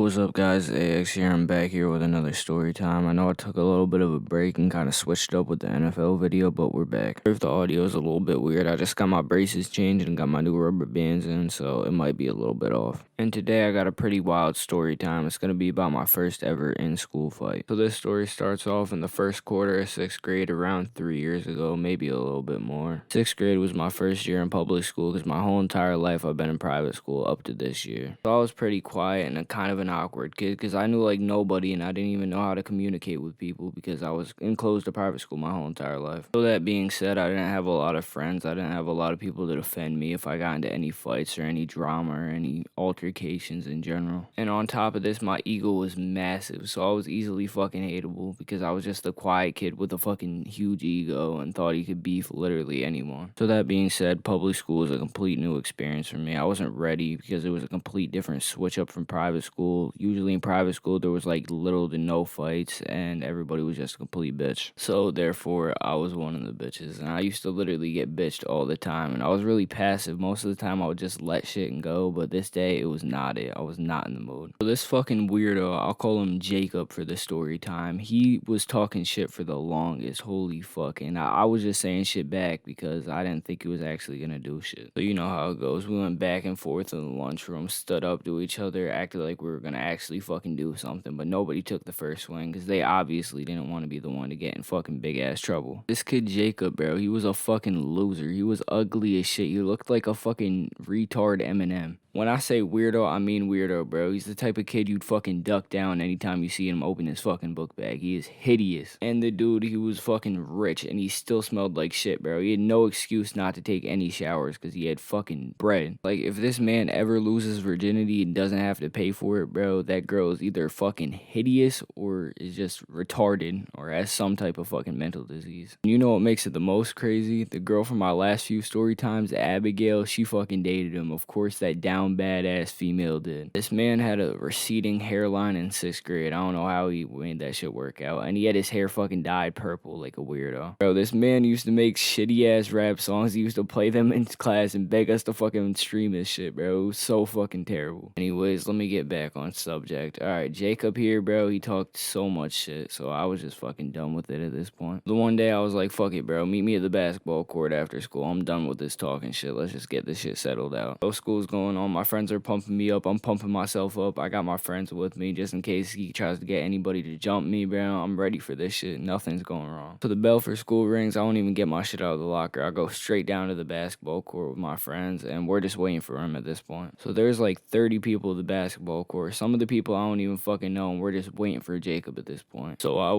What's up, guys? AX here. I'm back here with another story time. I know I took a little bit of a break and kind of switched up with the NFL video, but we're back. If the audio is a little bit weird, I just got my braces changed and got my new rubber bands in, so it might be a little bit off. And today I got a pretty wild story time. It's going to be about my first ever in-school fight. So this story starts off in the first quarter of 6th grade around 3 years ago, maybe a little bit more. 6th grade was my first year in public school because my whole entire life I've been in private school up to this year. So I was pretty quiet and a kind of an awkward kid because I knew like nobody and I didn't even know how to communicate with people because I was enclosed to private school my whole entire life. So that being said, I didn't have a lot of friends. I didn't have a lot of people to defend me if I got into any fights or any drama or any altercations in general. And on top of this, my ego was massive, so I was easily fucking hateable because I was just a quiet kid with a fucking huge ego and thought he could beef literally anyone. So that being said, public school was a complete new experience for me. I wasn't ready because it was a complete different switch up from private school. Usually in private school there was like little to no fights and everybody was just a complete bitch. So therefore I was one of the bitches and I used to literally get bitched all the time and I was really passive. Most of the time I would just let shit and go, but this day it was not it. I was not in the mood. So this fucking weirdo, I'll call him Jacob for the story time, he was talking shit for the longest. Holy fuck. And I was just saying shit back because I didn't think he was actually gonna do shit. So you know how it goes. We went back and forth in the lunchroom, stood up to each other, acted like we were gonna actually fucking do something, but nobody took the first swing because they obviously didn't want to be the one to get in fucking big ass trouble. This kid Jacob, bro, he was a fucking loser. He was ugly as shit. He looked like a fucking retard Eminem. When I say weirdo, I mean weirdo, bro. He's the type of kid you'd fucking duck down anytime you see him open his fucking book bag. He is hideous. And the dude, he was fucking rich and he still smelled like shit, bro. He had no excuse not to take any showers because he had fucking bread. Like, if this man ever loses virginity and doesn't have to pay for it, bro, that girl is either fucking hideous or is just retarded or has some type of fucking mental disease. And you know what makes it the most crazy? The girl from my last few story times, Abigail, she fucking dated him. Of course, that down badass female did. This man had a receding hairline in 6th grade. I don't know how he made that shit work out. And he had his hair fucking dyed purple like a weirdo. Bro, this man used to make shitty ass rap songs. He used to play them in class and beg us to fucking stream his shit, bro. It was so fucking terrible. Anyways, let me get back on subject. Alright, Jacob here, bro. He talked so much shit, so I was just fucking done with it at this point. The one day I was like, fuck it, bro. Meet me at the basketball court after school. I'm done with this talking shit. Let's just get this shit settled out. So school's going on. My friends are pumping me up. I'm pumping myself up. I got my friends with me just in case he tries to get anybody to jump me, bro. I'm ready for this shit. Nothing's going wrong. So the bell for school rings. I don't even get my shit out of the locker. I go straight down to the basketball court with my friends, and we're just waiting for him at this point. So there's like 30 people at the basketball court. Some of the people I don't even fucking know, and we're just waiting for Jacob at this point. So I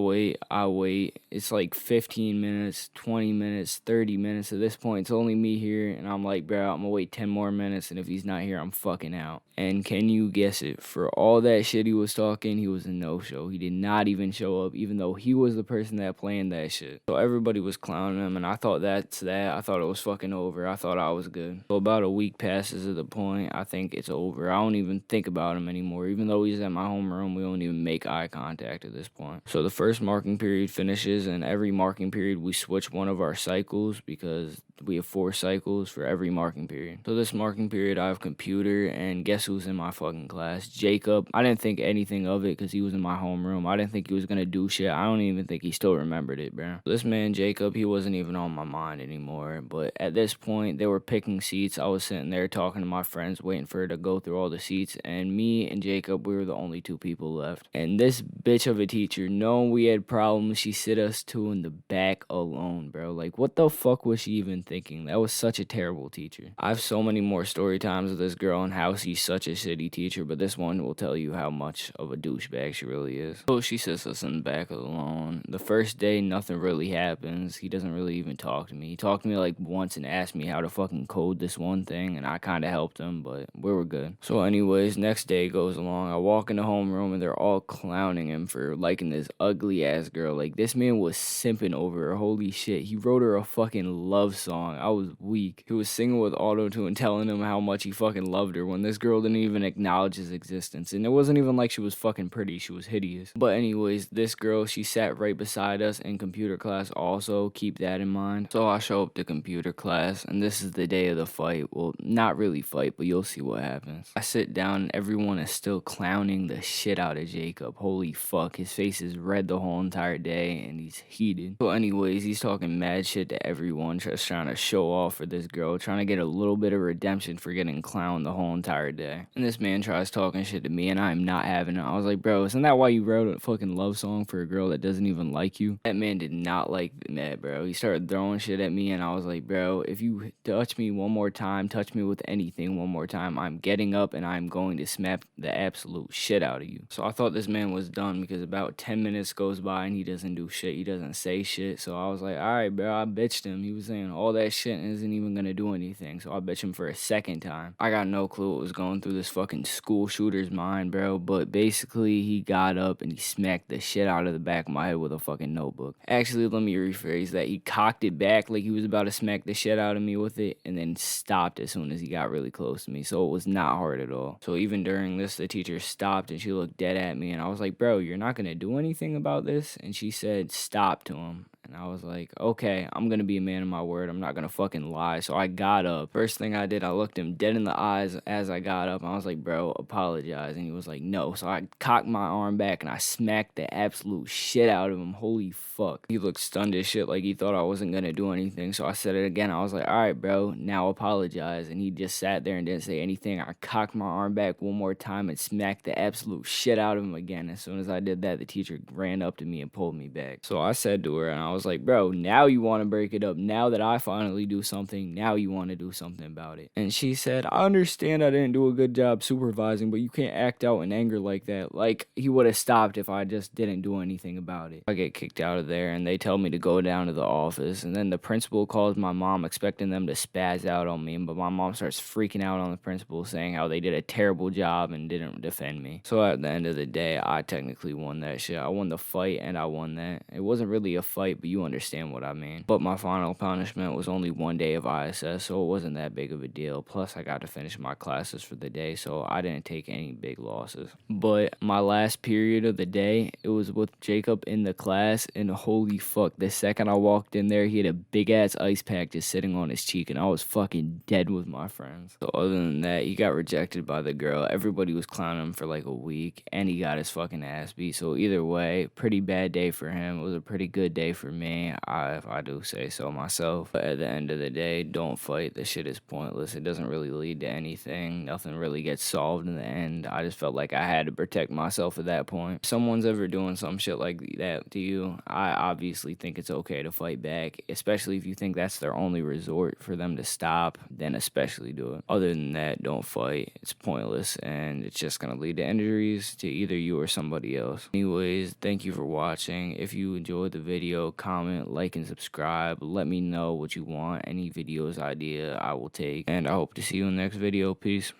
wait. It's like 15 minutes, 20 minutes, 30 minutes. At this point, it's only me here, and I'm like, bro, I'm gonna wait 10 more minutes, and if he's not here, I'm fucking out. And can you guess it? For all that shit he was talking, he was a no-show. He did not even show up, even though he was the person that planned that shit. So everybody was clowning him, and I thought that's that. I thought it was fucking over. I thought I was good. So about a week passes at the point, I think it's over. I don't even think about him anymore. Even though he's at my homeroom, we don't even make eye contact at this point. So the first marking period finishes, and every marking period we switch one of our cycles because we have 4 cycles for every marking period. So this marking period, I have computer, and guess who's in my fucking class? Jacob. I didn't think anything of it because he was in my homeroom. I didn't think he was gonna do shit. I don't even think he still remembered it, bro. This man, Jacob, he wasn't even on my mind anymore. But at this point, they were picking seats. I was sitting there talking to my friends, waiting for her to go through all the seats. And me and Jacob, we were the only 2 people left. And this bitch of a teacher, knowing we had problems, she sit us 2 in the back alone, bro. Like, what the fuck was she even thinking? That was such a terrible teacher. I have so many more story times with this girl and how she's such a shitty teacher, but this one will tell you how much of a douchebag she really is. So she sits us in the back of the lawn. The first day, nothing really happens. He doesn't really even talk to me. He talked to me like once and asked me how to fucking code this one thing, and I kind of helped him, but we were good. So anyways, next day goes along. I walk in the homeroom and they're all clowning him for liking this ugly ass girl. Like, this man was simping over her. Holy shit. He wrote her a fucking love song song. I was weak. He was singing with auto-tune telling him how much he fucking loved her when this girl didn't even acknowledge his existence. And it wasn't even like she was fucking pretty. She was hideous. But anyways, this girl, she sat right beside us in computer class also. Keep that in mind. So I show up to computer class, and this is the day of the fight. Well, not really fight, but you'll see what happens. I sit down, and everyone is still clowning the shit out of Jacob. Holy fuck, his face is red the whole entire day, and he's heated. So anyways, he's talking mad shit to everyone, just trying to show off for this girl, trying to get a little bit of redemption for getting clowned the whole entire day. And this man tries talking shit to me, and I am not having it. I was like, bro, isn't that why you wrote a fucking love song for a girl that doesn't even like you? That man did not like that, bro. He started throwing shit at me, and I was like, bro, if you touch me one more time, touch me with anything one more time, I'm getting up and I'm going to smack the absolute shit out of you. So I thought this man was done because about 10 minutes goes by and he doesn't do shit. He doesn't say shit. So I was like, all right, bro, I bitched him. He was saying all that shit and isn't even gonna do anything. So I bitched him for a second time. I got no clue what was going through this fucking school shooter's mind, bro. But basically, he got up and he smacked the shit out of the back of my head with a fucking notebook. Actually, let me rephrase that. He cocked it back like he was about to smack the shit out of me with it and then stopped as soon as he got really close to me. So it was not hard at all. So even during this, the teacher stopped and she looked dead at me and I was like, bro, you're not gonna do anything about this? And she said, stop to him. And I was like, okay, I'm gonna be a man of my word. I'm not gonna fucking lie. So I got up. First thing I did, I looked him dead in the eyes as I got up. And I was like, bro, apologize. And he was like, no. So I cocked my arm back and I smacked the absolute shit out of him. Holy fuck. He looked stunned as shit like he thought I wasn't gonna do anything. So I said it again. I was like, all right, bro, now apologize. And he just sat there and didn't say anything. I cocked my arm back one more time and smacked the absolute shit out of him again. As soon as I did that, the teacher ran up to me and pulled me back. So I said to her, and I was like, bro, now you want to break it up. Now that I finally do something, now you want to do something about it. And she said, I understand I didn't do a good job supervising, but you can't act out in anger like that. Like, he would have stopped if I just didn't do anything about it. I get kicked out of there, and they tell me to go down to the office. And then the principal calls my mom, expecting them to spaz out on me. But my mom starts freaking out on the principal, saying how they did a terrible job and didn't defend me. So at the end of the day, I technically won that shit. I won the fight, and I won that. It wasn't really a fight, but you understand what I mean. But my final punishment was only 1 day of ISS, so it wasn't that big of a deal. Plus, I got to finish my classes for the day, so I didn't take any big losses. But my last period of the day, it was with Jacob in the class, and holy fuck, the second I walked in there, he had a big-ass ice pack just sitting on his cheek, and I was fucking dead with my friends. So other than that, he got rejected by the girl. Everybody was clowning him for like a week, and he got his fucking ass beat. So either way, pretty bad day for him. It was a pretty good day for me, if I do say so myself. But at the end of the day, don't fight. This shit is pointless. It doesn't really lead to anything. Nothing really gets solved in the end. I just felt like I had to protect myself at that point. If someone's ever doing some shit like that to you, I obviously think it's okay to fight back, especially if you think that's their only resort for them to stop, then especially do it. Other than that, don't fight. It's pointless, and it's just gonna lead to injuries to either you or somebody else. Anyways, thank you for watching. If you enjoyed the video, comment, like, and subscribe. Let me know what you want. Any videos idea I will take, and I hope to see you in the next video. Peace.